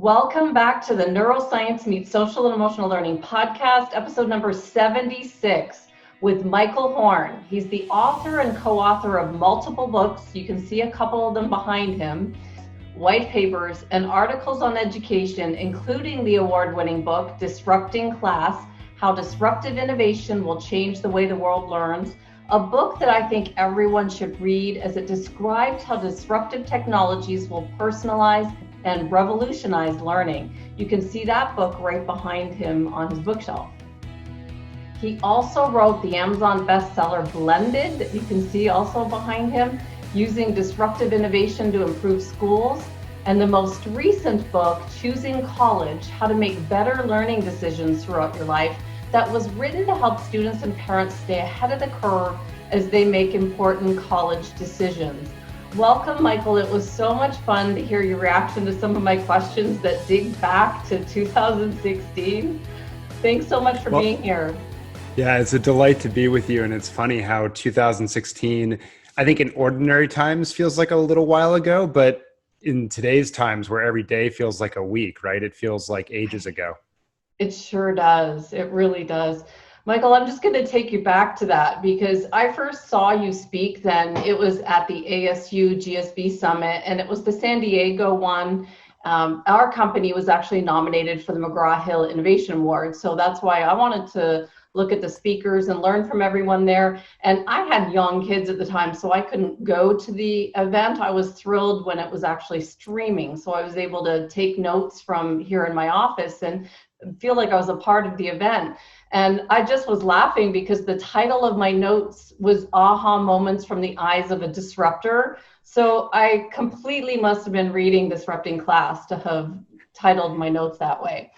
Welcome back to the Neuroscience Meets Social and Emotional Learning podcast, episode number 76 with Michael Horn. He's the author and co-author of multiple books. You can see a couple of them behind him, white papers and articles on education, including the award-winning book, Disrupting Class, How Disruptive Innovation Will Change the Way the World Learns, a book that I think everyone should read as it describes how disruptive technologies will personalize and revolutionize learning. You can see that book right behind him on his bookshelf. He also wrote the Amazon bestseller Blended, that you can see also behind him, Using Disruptive Innovation to Improve Schools, and the most recent book, Choosing College, How to Make Better Learning Decisions Throughout Your Life, that was written to help students and parents stay ahead of the curve as they make important college decisions. Welcome, Michael. It was so much fun to hear your reaction to some of my questions that dig back to 2016. Thanks so much for being here. Yeah, it's a delight to be with you. And it's funny how 2016, I think in ordinary times feels like a little while ago, but in today's times where every day feels like a week, right? It feels like ages ago. It sure does. It really does. Michael, I'm just going to take you back to that because I first saw you speak then. It was at the ASU GSB Summit, and it was the San Diego one. Our company was actually nominated for the McGraw-Hill Innovation Award. So that's why I wanted to look at the speakers and learn from everyone there. And I had young kids at the time, so I couldn't go to the event. I was thrilled when it was actually streaming. So I was able to take notes from here in my office and feel like I was a part of the event. And I just was laughing because the title of my notes was Aha Moments from the Eyes of a Disruptor. So I completely must have been reading Disrupting Class to have titled my notes that way.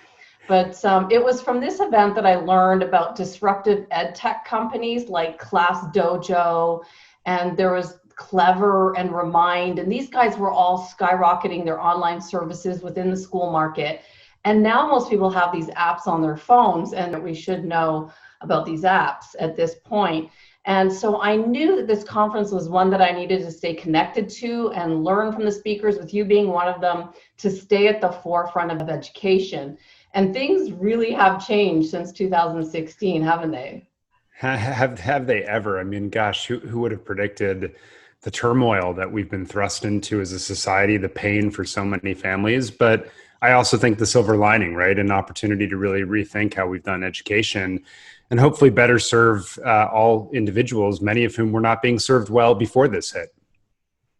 But it was from this event that I learned about disruptive ed tech companies like Class Dojo, and there was Clever and Remind, and these guys were all skyrocketing their online services within the school market. And now most people have these apps on their phones, and we should know about these apps at this point. And so I knew that this conference was one that I needed to stay connected to and learn from the speakers, with you being one of them, to stay at the forefront of education. And things really have changed since 2016, haven't they? Have they ever? I mean, gosh, who would have predicted the turmoil that we've been thrust into as a society, the pain for so many families? But I also think the silver lining, right? An opportunity to really rethink how we've done education and hopefully better serve all individuals, many of whom were not being served well before this hit.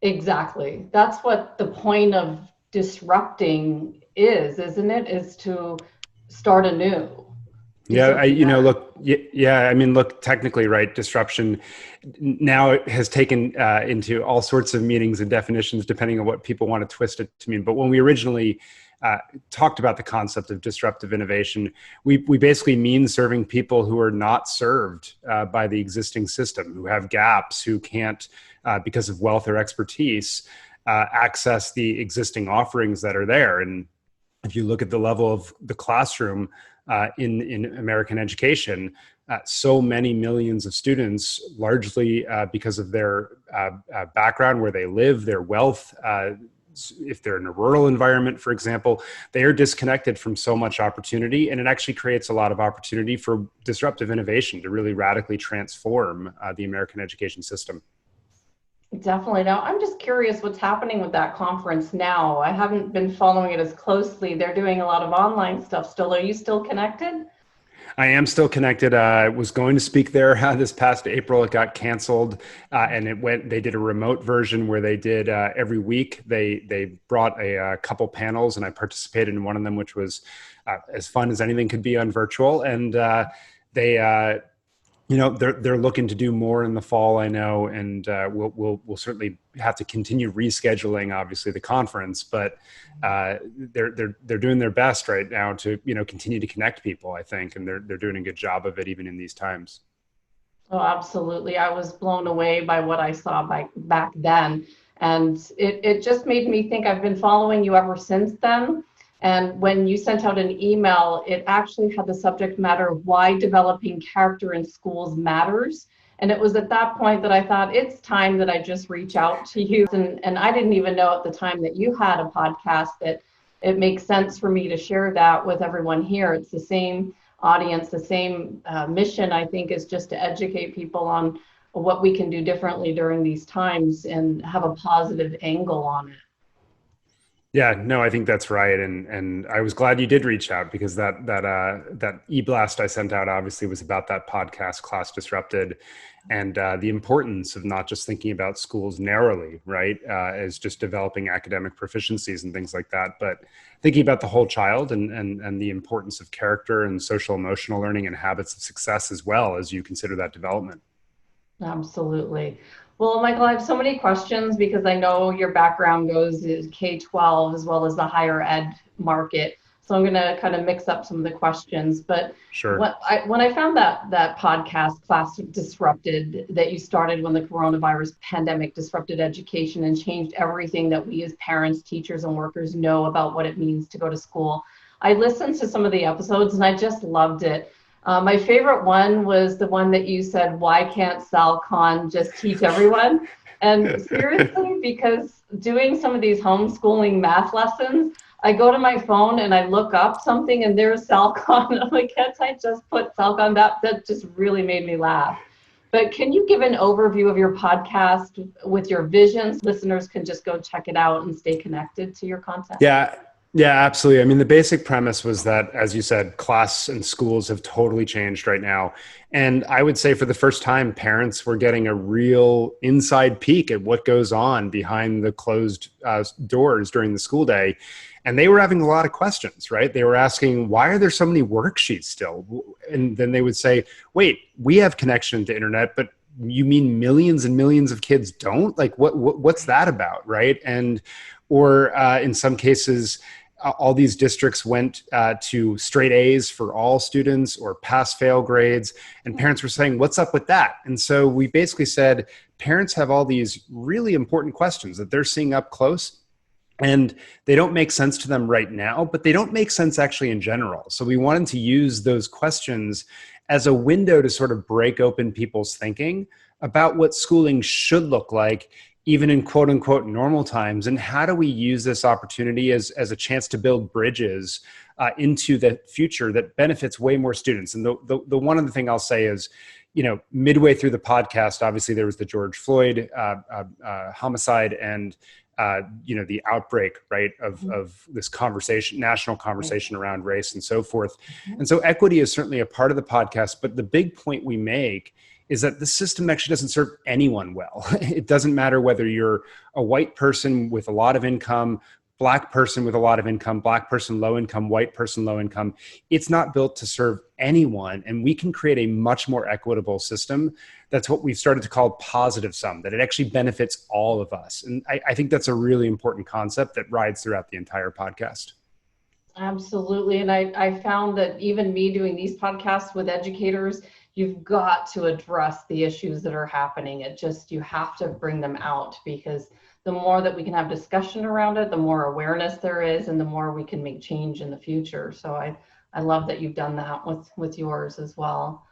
Exactly. That's what the point of disrupting is, isn't it? Is to start anew. Yeah, look, technically, right, disruption now has taken into all sorts of meanings and definitions depending on what people want to twist it to mean. But when we originally talked about the concept of disruptive innovation, we basically mean serving people who are not served by the existing system, who have gaps, who can't, because of wealth or expertise, access the existing offerings that are there. And if you look at the level of the classroom in American education, so many millions of students, largely because of their background, where they live, their wealth, if they're in a rural environment, for example, they are disconnected from so much opportunity. And it actually creates a lot of opportunity for disruptive innovation to really radically transform the American education system. Definitely. Now, I'm just curious what's happening with that conference now. I haven't been following it as closely. They're doing a lot of online stuff still. Are you still connected? I am still connected. I was going to speak there this past April. It got canceled, and they did a remote version where they did every week. They brought a couple panels, and I participated in one of them, which was as fun as anything could be on virtual. And they're looking to do more in the fall, I know, and we'll certainly have to continue rescheduling, obviously, the conference. But they're doing their best right now to continue to connect people, I think, and they're doing a good job of it even in these times. Oh, absolutely. I was blown away by what I saw back then, and it just made me think. I've been following you ever since then. And when you sent out an email, it actually had the subject matter of why developing character in schools matters. And it was at that point that I thought it's time that I just reach out to you. And I didn't even know at the time that you had a podcast that it makes sense for me to share that with everyone here. It's the same audience, the same mission, I think, is just to educate people on what we can do differently during these times and have a positive angle on it. Yeah, no, I think that's right, and I was glad you did reach out, because that e-blast I sent out obviously was about that podcast, Class Disrupted, and the importance of not just thinking about schools narrowly, right, as just developing academic proficiencies and things like that, but thinking about the whole child, and the importance of character and social emotional learning and habits of success as well as you consider that development. Absolutely. Well, Michael, I have so many questions because I know your background goes is K-12 as well as the higher ed market. So I'm going to kind of mix up some of the questions. But Sure. when I found that podcast, Class Disrupted, that you started when the coronavirus pandemic disrupted education and changed everything that we as parents, teachers, and workers know about what it means to go to school, I listened to some of the episodes and I just loved it. My favorite one was the one that you said, why can't SalCon just teach everyone? And seriously, because doing some of these homeschooling math lessons, I go to my phone and I look up something and there's SalCon. I'm like, can't I just put SalCon? That just really made me laugh. But can you give an overview of your podcast with your visions? Listeners can just go check it out and stay connected to your content. Yeah. Yeah, absolutely. I mean, the basic premise was that, as you said, class and schools have totally changed right now. And I would say for the first time, parents were getting a real inside peek at what goes on behind the closed doors during the school day. And they were having a lot of questions, right? They were asking, why are there so many worksheets still? And then they would say, wait, we have connection to internet, but you mean millions and millions of kids don't? Like, what's that about, right? And or in some cases, all these districts went to straight A's for all students or pass-fail grades. And parents were saying, what's up with that? And so we basically said, parents have all these really important questions that they're seeing up close. And they don't make sense to them right now, but they don't make sense actually in general. So we wanted to use those questions as a window to sort of break open people's thinking about what schooling should look like, even in quote unquote normal times, and how do we use this opportunity as a chance to build bridges into the future that benefits way more students. And the one other thing I'll say is, you know, midway through the podcast, obviously there was the George Floyd homicide and you know, the outbreak, right, of this conversation, national conversation around race and so forth. And so equity is certainly a part of the podcast, but the big point we make is that the system actually doesn't serve anyone well. It doesn't matter whether you're a white person with a lot of income, Black person with a lot of income, Black person, low income, white person, low income. It's not built to serve anyone. And we can create a much more equitable system. That's what we've started to call positive sum, that it actually benefits all of us. And I think that's a really important concept that rides throughout the entire podcast. Absolutely. And I found that even me doing these podcasts with educators, you've got to address the issues that are happening. You have to bring them out, because the more that we can have discussion around it, the more awareness there is, and the more we can make change in the future. So I love that you've done that with yours as well.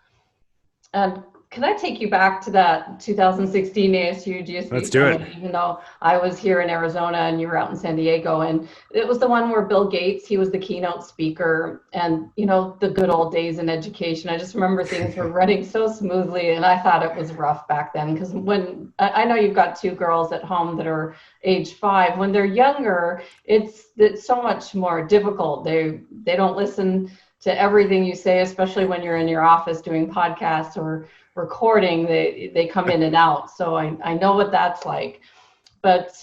And can I take you back to that 2016 ASU GSB Let's do it. Even though I was here in Arizona and you were out in San Diego, and it was the one where Bill Gates, he was the keynote speaker, and you know, the good old days in education. I just remember things were running so smoothly, and I thought it was rough back then, because when I know you've got two girls at home that are age 5, when they're younger, it's so much more difficult. They don't listen to everything you say, especially when you're in your office doing podcasts or recording. They come in and out. So I know what that's like. But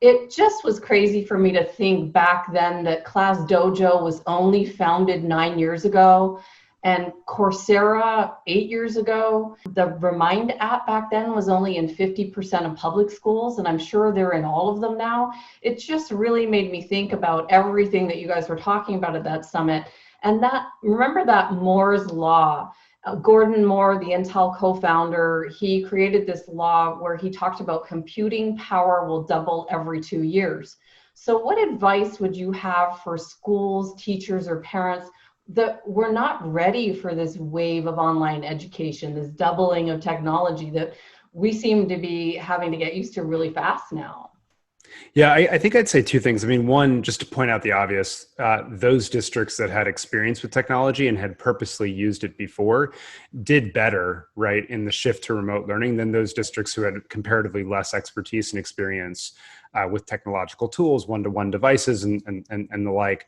it just was crazy for me to think back then that Class Dojo was only founded 9 years ago, and Coursera 8 years ago. The Remind app back then was only in 50% of public schools, and I'm sure they're in all of them now. It just really made me think about everything that you guys were talking about at that summit. And remember that Moore's Law. Gordon Moore, the Intel co-founder, he created this law where he talked about computing power will double every 2 years. So what advice would you have for schools, teachers, or parents that we're not ready for this wave of online education, this doubling of technology that we seem to be having to get used to really fast now? Yeah, I think I'd say two things. I mean, one, just to point out the obvious, those districts that had experience with technology and had purposely used it before did better, right, in the shift to remote learning than those districts who had comparatively less expertise and experience with technological tools, one-to-one devices, and the like.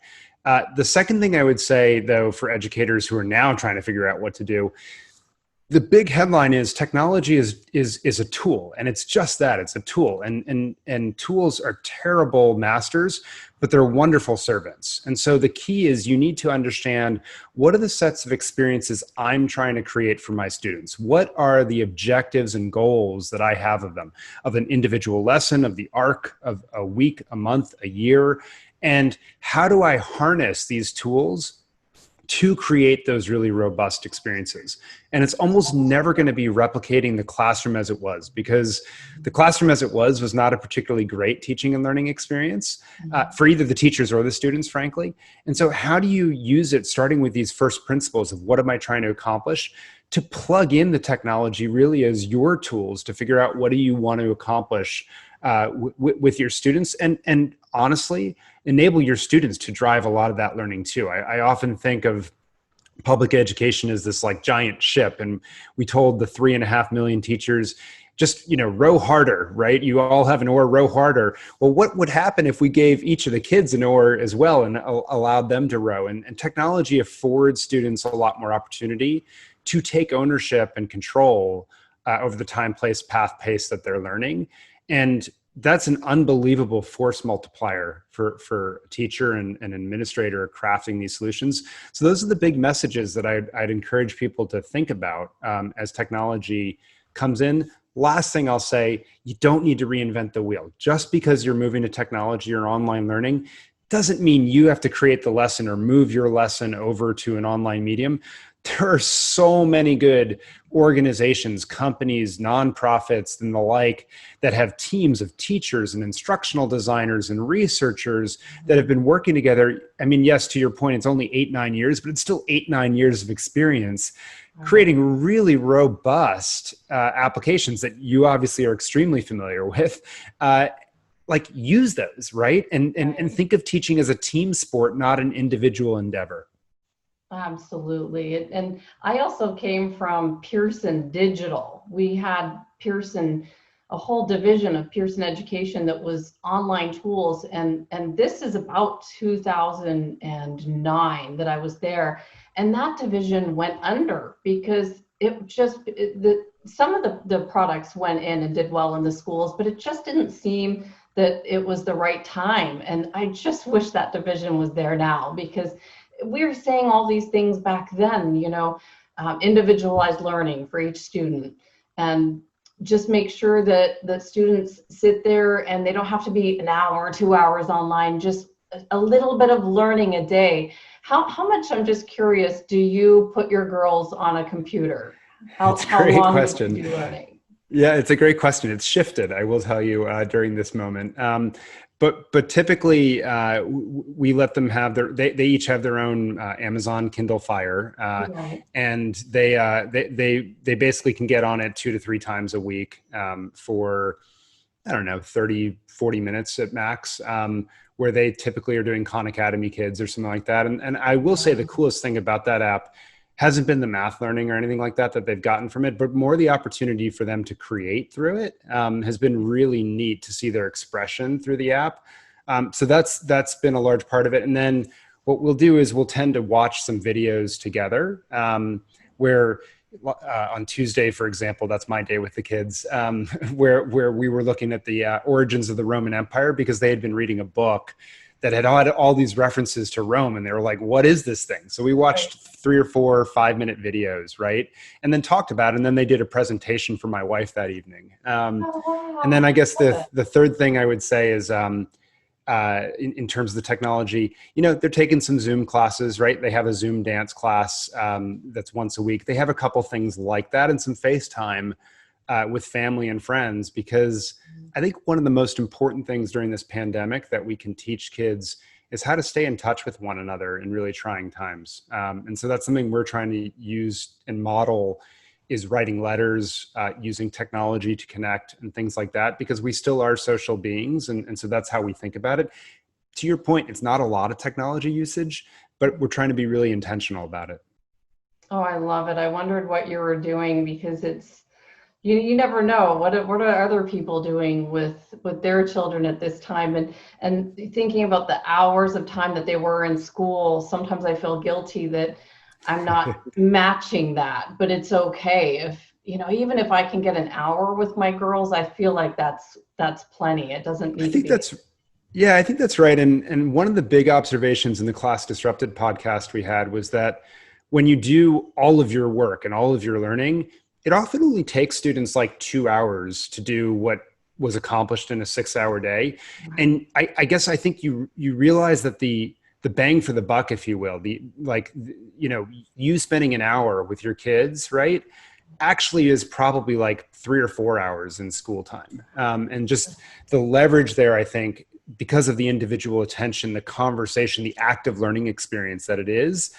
The second thing I would say, though, for educators who are now trying to figure out what to do, the big headline is technology is a tool, and it's just that, it's a tool, and tools are terrible masters, but they're wonderful servants. And so the key is you need to understand, what are the sets of experiences I'm trying to create for my students? What are the objectives and goals that I have of them, of an individual lesson, of the arc of a week, a month, a year? And how do I harness these tools to create those really robust experiences? And it's almost never going to be replicating the classroom as it was, because the classroom as it was not a particularly great teaching and learning experience for either the teachers or the students, frankly. And so how do you use it, starting with these first principles of what am I trying to accomplish, to plug in the technology really as your tools to figure out what do you want to accomplish with your students, and honestly, enable your students to drive a lot of that learning too. I often think of public education as this like giant ship, and we told the 3.5 million teachers, just, row harder, right? You all have an oar, row harder. Well, what would happen if we gave each of the kids an oar as well and allowed them to row? And technology affords students a lot more opportunity to take ownership and control over the time, place, path, pace that they're learning. And that's an unbelievable force multiplier for a teacher and an administrator crafting these solutions. So those are the big messages that I'd encourage people to think about as technology comes in. Last thing I'll say, you don't need to reinvent the wheel. Just because you're moving to technology or online learning doesn't mean you have to create the lesson or move your lesson over to an online medium. There are so many good organizations, companies, nonprofits, and the like that have teams of teachers and instructional designers and researchers that have been working together. I mean, yes, to your point, it's only 8-9 years, but it's still 8-9 years of experience creating really robust applications that you obviously are extremely familiar with. Like, use those, right? And think of teaching as a team sport, not an individual endeavor. Absolutely. And I also came from Pearson Digital. We had Pearson, a whole division of Pearson Education that was online tools. And this is about 2009 that I was there. And that division went under because some of the products went in and did well in the schools, but it just didn't seem that it was the right time. And I just wish that division was there now, because we were saying all these things back then, individualized learning for each student, and just make sure that the students sit there and they don't have to be an hour or 2 hours online, just a little bit of learning a day. How much, I'm just curious, do you put your girls on a computer? It's a How great long question. do you be learning? Yeah, it's a great question. It's shifted, I will tell you, during this moment. But typically, we let them have they each have their own Amazon Kindle Fire, Right. and they basically can get on it 2 to 3 times a week for, I don't know, 30-40 minutes at max, where they typically are doing Khan Academy Kids or something like that. And I will say the coolest thing about that app hasn't been the math learning or anything like that they've gotten from it, but more the opportunity for them to create through it has been really neat to see their expression through the app. So that's been a large part of it. And then what we'll do is we'll tend to watch some videos together where on Tuesday, for example, that's my day with the kids, where we were looking at the origins of the Roman Empire, because they had been reading a book that had all these references to Rome, and they were like, what is this thing? So we watched 3 or 4 5-minute videos, right? And then talked about it, and then they did a presentation for my wife that evening. And then I guess the third thing I would say is, in terms of the technology, they're taking some Zoom classes, right? They have a Zoom dance class that's once a week. They have a couple things like that, and some FaceTime with family and friends, because I think one of the most important things during this pandemic that we can teach kids is how to stay in touch with one another in really trying times. And so that's something we're trying to use and model is writing letters, using technology to connect and things like that, because we still are social beings. And so that's how we think about it. To your point, it's not a lot of technology usage, but we're trying to be really intentional about it. Oh, I love it. I wondered what you were doing because you never know what are other people doing with their children at this time, and thinking about the hours of time that they were in school. Sometimes I feel guilty that I'm not matching that, but it's okay if even if I can get an hour with my girls, I feel like that's plenty. It doesn't I need to think be. that's Yeah, I think that's right. And one of the big observations in the Class Disrupted podcast we had was that when you do all of your work and all of your learning, it often only takes students like 2 hours to do what was accomplished in a 6 hour day. And I guess I think you realize that the bang for the buck, if you will, you spending an hour with your kids, right, actually is probably like 3 or 4 hours in school time. And just the leverage there, I think, because of the individual attention, the conversation, the active learning experience that it is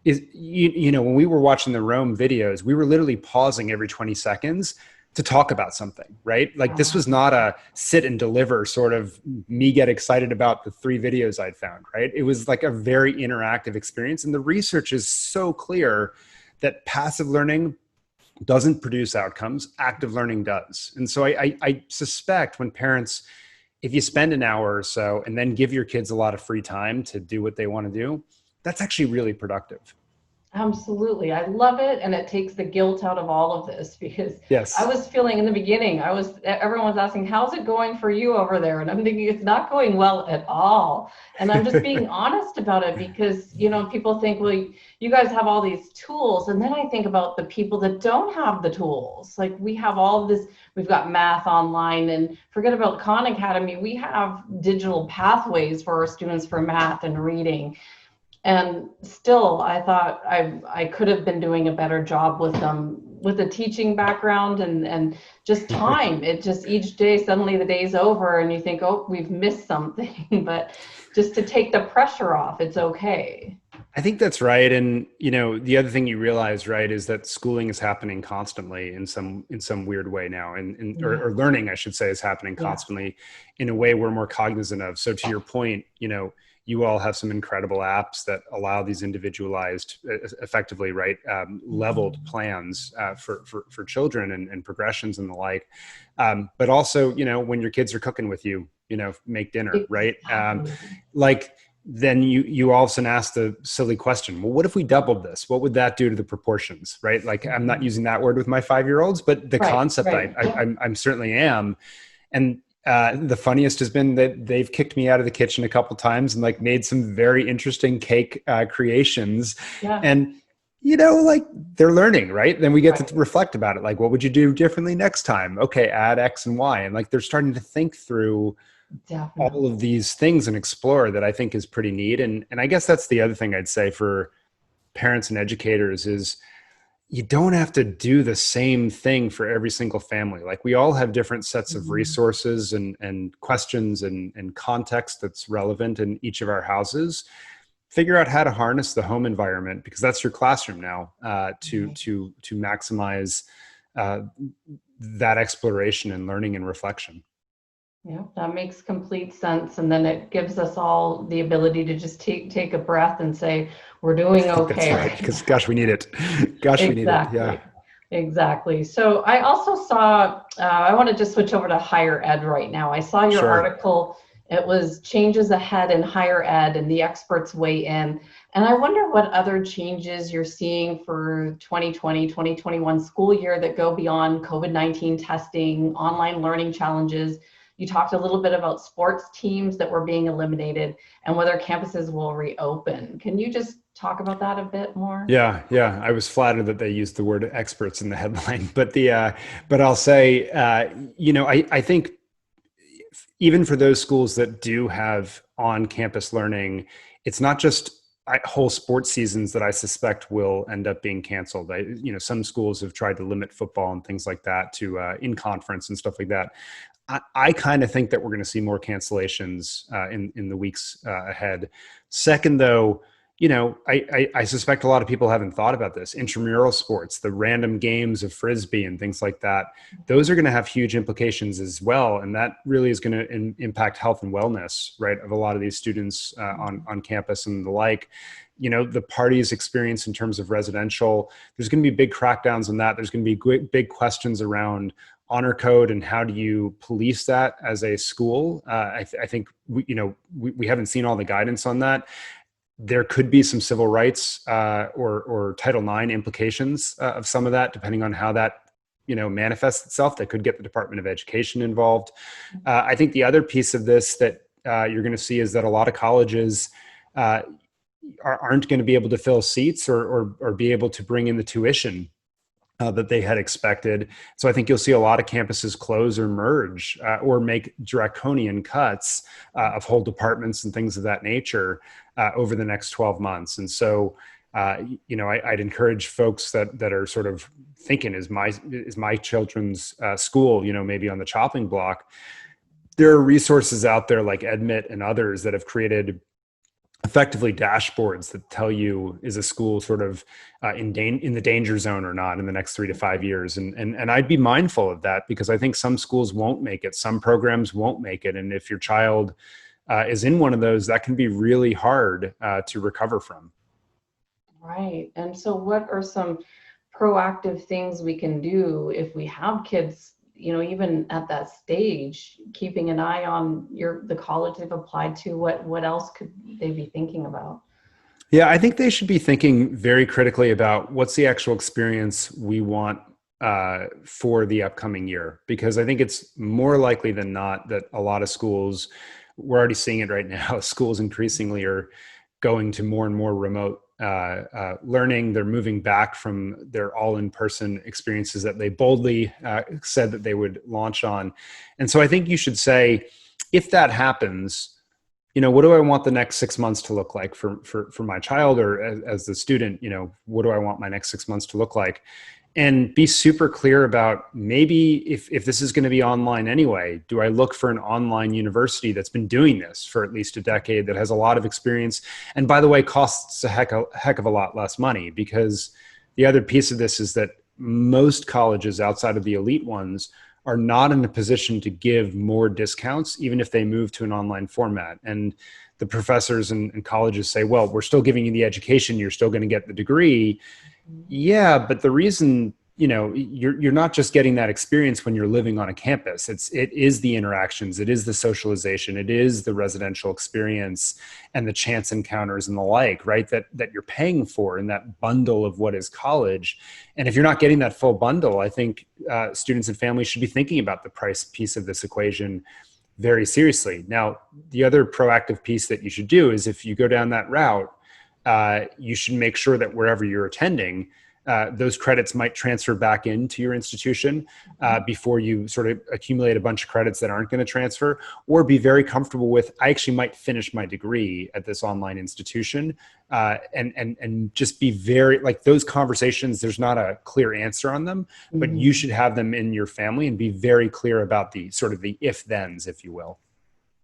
when we were watching the Rome videos, we were literally pausing every 20 seconds to talk about something, right? Like this was not a sit and deliver sort of me get excited about the 3 videos I'd found, right? It was like a very interactive experience. And the research is so clear that passive learning doesn't produce outcomes, active learning does. And so I suspect when parents, if you spend an hour or so and then give your kids a lot of free time to do what they want to do, that's actually really productive. Absolutely. I love it. And it takes the guilt out of all of this because I Yes. was feeling in the beginning, everyone was asking, how's it going for you over there? And I'm thinking it's not going well at all. And I'm just being honest about it because, people think, well, you guys have all these tools. And then I think about the people that don't have the tools. Like we have all of this, we've got math online, and forget about Khan Academy. We have digital pathways for our students for math and reading. And still, I thought I could have been doing a better job with them with a teaching background and just time. It just each day, suddenly the day's over and you think, oh, we've missed something. But just to take the pressure off, it's okay. I think that's right. And the other thing you realize, right, is that schooling is happening constantly in some weird way now, and or learning, I should say, is happening constantly in a way we're more cognizant of. So to your point, you all have some incredible apps that allow these individualized, effectively, right, leveled plans for children and progressions and the like. But also, when your kids are cooking with you, make dinner, right? Then you all of a sudden ask the silly question, well, what if we doubled this? What would that do to the proportions, right? Like I'm not using that word with my 5-year-olds, but the concept I'm certainly am. And the funniest has been that they've kicked me out of the kitchen a couple times and like made some very interesting cake creations. And they're learning, right? Then we get to reflect about it. Like, what would you do differently next time? Okay, add X and Y. And like they're starting to think through all of these things and explore, that I think is pretty neat. And I guess that's the other thing I'd say for parents and educators is you don't have to do the same thing for every single family. Like we all have different sets of resources and questions and context that's relevant in each of our houses. Figure out how to harness the home environment, because that's your classroom now, to maximize that exploration and learning and reflection. Yeah, that makes complete sense. And then it gives us all the ability to just take a breath and say, we're doing okay. That's right, because gosh, we need it. Gosh, exactly. We need it. Yeah. Exactly. So I also saw, I want to just switch over to higher ed right now. I saw your article. It was changes ahead in higher ed and the experts weigh in. And I wonder what other changes you're seeing for 2020, 2021 school year that go beyond COVID-19 testing, online learning challenges. You talked a little bit about sports teams that were being eliminated and whether campuses will reopen. Can you just talk about that a bit more? Yeah. I was flattered that they used the word experts in the headline, but I'll say, I think even for those schools that do have on-campus learning, it's not just whole sports seasons that I suspect will end up being canceled. Some schools have tried to limit football and things like that to in conference and stuff like that. I kind of think that we're going to see more cancellations in the weeks ahead. Second, though, I suspect a lot of people haven't thought about this. Intramural sports, the random games of Frisbee and things like that, those are going to have huge implications as well. And that really is going to impact health and wellness, right, of a lot of these students on campus and the like. The parties experience in terms of residential, there's going to be big crackdowns on that. There's going to be big questions around honor code and how do you police that as a school. I think we haven't seen all the guidance on that. There could be some civil rights or Title IX implications of some of that, depending on how that manifests itself. That could get the Department of Education involved. I think the other piece of this that you're going to see is that a lot of colleges aren't going to be able to fill seats or be able to bring in the tuition that they had expected. So I think you'll see a lot of campuses close or merge or make draconian cuts of whole departments and things of that nature over the next 12 months. And so, I'd encourage folks that are sort of thinking, is my children's school, maybe on the chopping block. There are resources out there like EdMit and others that have created effectively dashboards that tell you, is a school sort of in the danger zone or not in the next 3 to 5 years. And I'd be mindful of that, because I think some schools won't make it. Some programs won't make it. And if your child is in one of those, that can be really hard to recover from. Right. And so what are some proactive things we can do if we have kids, even at that stage, keeping an eye on the college they've applied to? What else could they be thinking about? Yeah, I think they should be thinking very critically about what's the actual experience we want for the upcoming year, because I think it's more likely than not that a lot of schools, we're already seeing it right now, schools increasingly are going to more and more remote learning. They're moving back from their all in-person experiences that they boldly said that they would launch on. And so I think you should say, if that happens, what do I want the next 6 months to look like for my child, or as the student, what do I want my next 6 months to look like? And be super clear about, maybe if this is going to be online anyway, do I look for an online university that's been doing this for at least a decade, that has a lot of experience, and by the way, costs a heck of a lot less money? Because the other piece of this is that most colleges outside of the elite ones are not in a position to give more discounts, even if they move to an online format. And the professors and colleges say, well, we're still giving you the education, you're still going to get the degree. Yeah, but the reason, you're not just getting that experience when you're living on a campus. It is the interactions, it is the socialization, it is the residential experience and the chance encounters and the like, right? That you're paying for in that bundle of what is college. And if you're not getting that full bundle, I think students and families should be thinking about the price piece of this equation very seriously. Now, the other proactive piece that you should do is, if you go down that route, you should make sure that wherever you're attending, those credits might transfer back into your institution before you sort of accumulate a bunch of credits that aren't going to transfer, or be very comfortable with, I actually might finish my degree at this online institution, and just be very, like, those conversations, there's not a clear answer on them, but you should have them in your family and be very clear about the sort of the if-thens, if you will.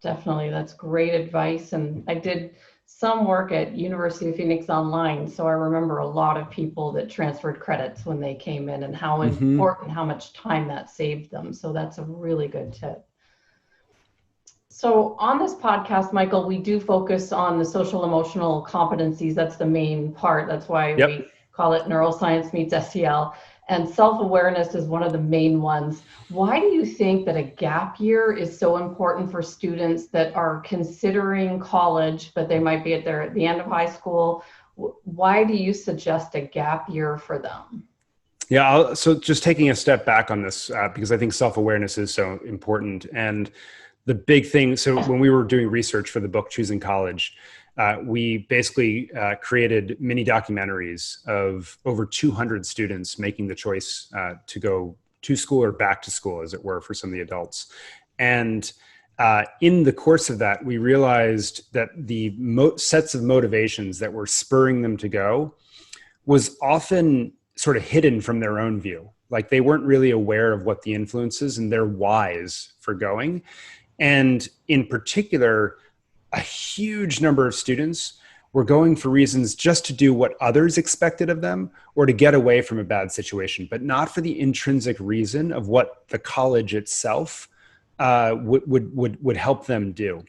Definitely. That's great advice. And I did some work at University of Phoenix online, so I remember a lot of people that transferred credits when they came in, and how important, how much time that saved them. So that's a really good tip. So on this podcast, Michael, we do focus on the social emotional competencies. That's the main part. That's why we call it Neuroscience Meets SEL. And self-awareness is one of the main ones. Why do you think that a gap year is so important for students that are considering college, but they might be at the end of high school? Why do you suggest a gap year for them? Yeah, so just taking a step back on this, because I think self-awareness is so important. And the big thing, so when we were doing research for the book Choosing College, we basically created mini documentaries of over 200 students making the choice to go to school or back to school, as it were, for some of the adults. And in the course of that, we realized that the sets of motivations that were spurring them to go was often sort of hidden from their own view. Like, they weren't really aware of what the influences and their whys for going. And in particular, a huge number of students were going for reasons just to do what others expected of them or to get away from a bad situation, but not for the intrinsic reason of what the college itself would help them do.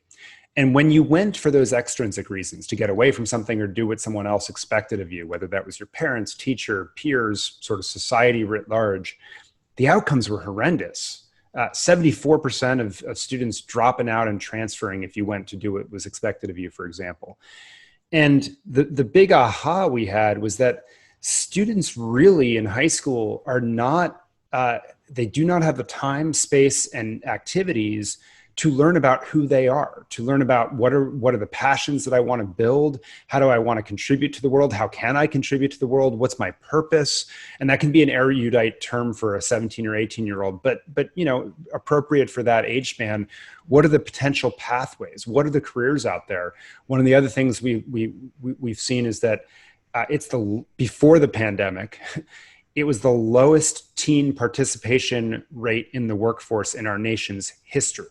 And when you went for those extrinsic reasons to get away from something or do what someone else expected of you, whether that was your parents, teacher, peers, sort of society writ large, the outcomes were horrendous. 74% of students dropping out and transferring if you went to do what was expected of you, for example. And the big aha we had was that students really in high school are not, they do not have the time, space, and activities to learn about who they are, to learn about what are the passions that I want to build, how do I want to contribute to the world, how can I contribute to the world, what's my purpose? And that can be an erudite term for a 17 or 18-year-old, but appropriate for that age span. What are the potential pathways? What are the careers out there? One of the other things we've seen is that before the pandemic, it was the lowest teen participation rate in the workforce in our nation's history,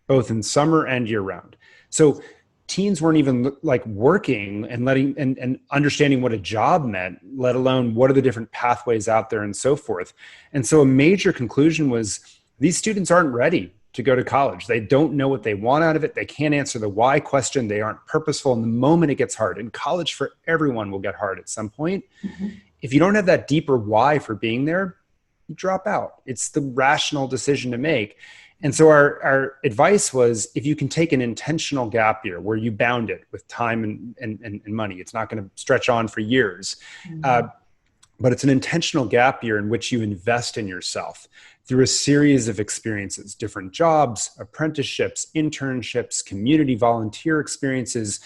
both in summer and year round. So teens weren't even like working and and understanding what a job meant, let alone what are the different pathways out there and so forth. And so a major conclusion was these students aren't ready to go to college. They don't know what they want out of it. They can't answer the why question. They aren't purposeful. And the moment it gets hard, and college for everyone will get hard at some point. Mm-hmm. If you don't have that deeper why for being there, you drop out. It's the rational decision to make. And so our advice was, if you can take an intentional gap year where you bound it with time and money, it's not going to stretch on for years, but it's an intentional gap year in which you invest in yourself through a series of experiences, different jobs, apprenticeships, internships, community volunteer experiences.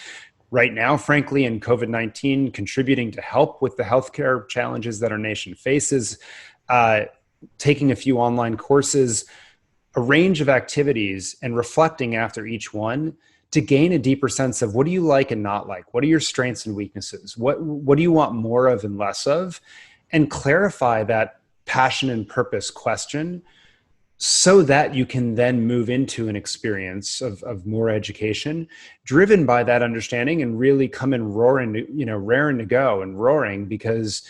Right now, frankly, in COVID-19, contributing to help with the healthcare challenges that our nation faces, taking a few online courses, a range of activities, and reflecting after each one to gain a deeper sense of what do you like and not like? What are your strengths and weaknesses? What do you want more of and less of? And clarify that passion and purpose question so that you can then move into an experience of more education driven by that understanding and really come in raring to go and roaring because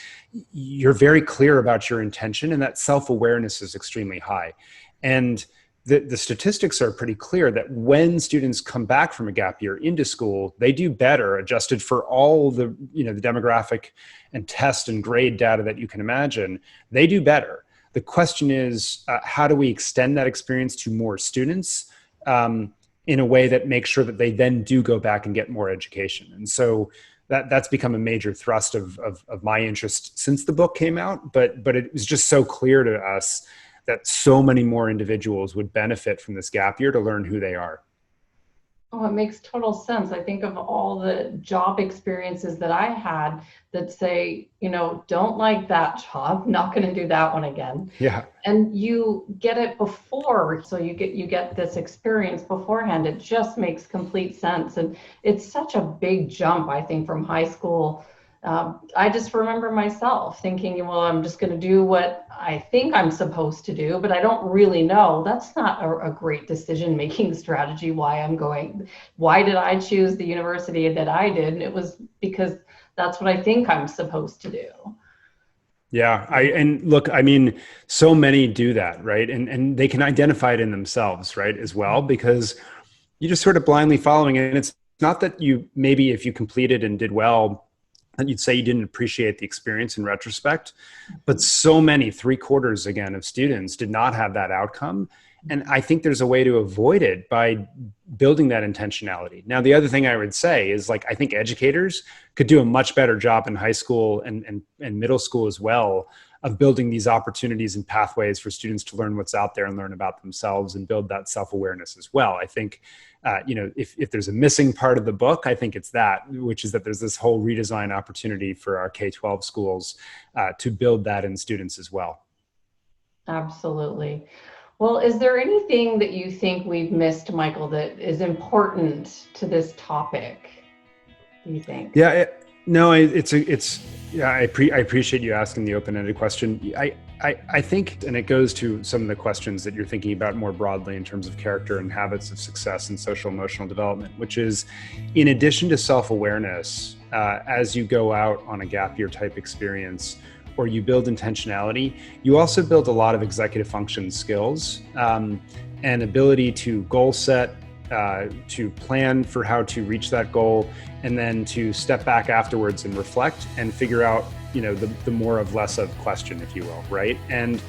you're very clear about your intention and that self-awareness is extremely high. And the statistics are pretty clear that when students come back from a gap year into school, they do better adjusted for all the demographic and test and grade data that you can imagine. They do better. The question is, how do we extend that experience to more students in a way that makes sure that they then do go back and get more education? And so that's become a major thrust of my interest since the book came out. But it was just so clear to us that so many more individuals would benefit from this gap year to learn who they are. Oh, it makes total sense. I think of all the job experiences that I had that say, don't like that job, not going to do that one again. Yeah. And you get it before, so you get this experience beforehand. It just makes complete sense. And it's such a big jump, I think, from high school. I just remember myself thinking, well, I'm just going to do what I think I'm supposed to do, but I don't really know. That's not a great decision-making strategy. Why did I choose the university that I did? And it was because that's what I think I'm supposed to do. Yeah. And look, I mean, so many do that, right? And they can identify it in themselves, right, as well, because you're just sort of blindly following it. And it's not that maybe if you completed and did well, and you'd say you didn't appreciate the experience in retrospect, but so many, 3/4 again of students did not have that outcome. And I think there's a way to avoid it by building that intentionality. Now, the other thing I would say is I think educators could do a much better job in high school and middle school as well of building these opportunities and pathways for students to learn what's out there and learn about themselves and build that self-awareness as well. I think, if there's a missing part of the book, I think it's that, which is that there's this whole redesign opportunity for our K-12 schools to build that in students as well. Absolutely. Well, is there anything that you think we've missed, Michael, that is important to this topic, do you think? Yeah, I appreciate you asking the open-ended question. I think, and it goes to some of the questions that you're thinking about more broadly in terms of character and habits of success and social emotional development, which is, in addition to self-awareness, as you go out on a gap year type experience, or you build intentionality, you also build a lot of executive function skills and ability to goal set, to plan for how to reach that goal, and then to step back afterwards and reflect and figure out, the more of less of question, if you will, right? And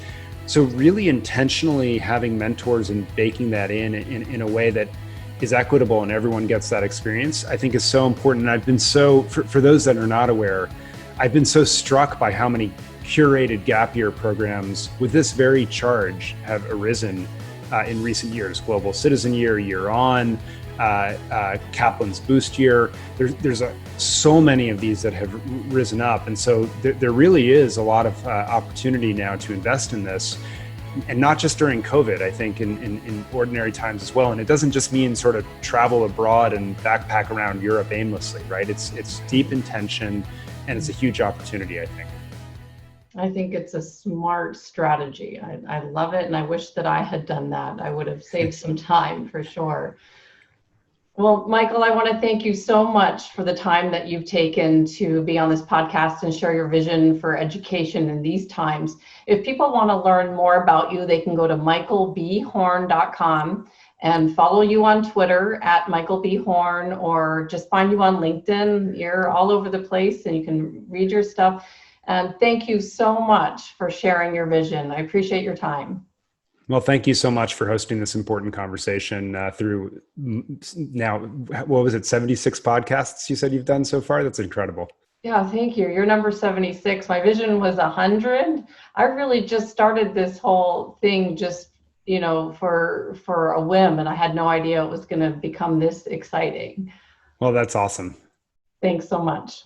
so really intentionally having mentors and baking that in a way that is equitable and everyone gets that experience, I think is so important. And I've been for those that are not aware, I've been so struck by how many curated gap year programs with this very charge have arisen in recent years. Global Citizen Year, Year On, Kaplan's Boost Year. There's so many of these that have risen up. And so there really is a lot of opportunity now to invest in this. And not just during COVID, I think in ordinary times as well. And it doesn't just mean sort of travel abroad and backpack around Europe aimlessly, right? It's deep intention, and it's a huge opportunity, I think. I think it's a smart strategy. I love it. And I wish that I had done that. I would have saved some time for sure. Well, Michael, I want to thank you so much for the time that you've taken to be on this podcast and share your vision for education in these times. If people want to learn more about you, they can go to michaelbhorn.com and follow you on Twitter at michaelbhorn, or just find you on LinkedIn. You're all over the place and you can read your stuff. And thank you so much for sharing your vision. I appreciate your time. Well, thank you so much for hosting this important conversation through now, what was it, 76 podcasts you said you've done so far? That's incredible. Yeah, thank you. You're number 76. My vision was 100. I really just started this whole thing just, for a whim, and I had no idea it was going to become this exciting. Well, that's awesome. Thanks so much.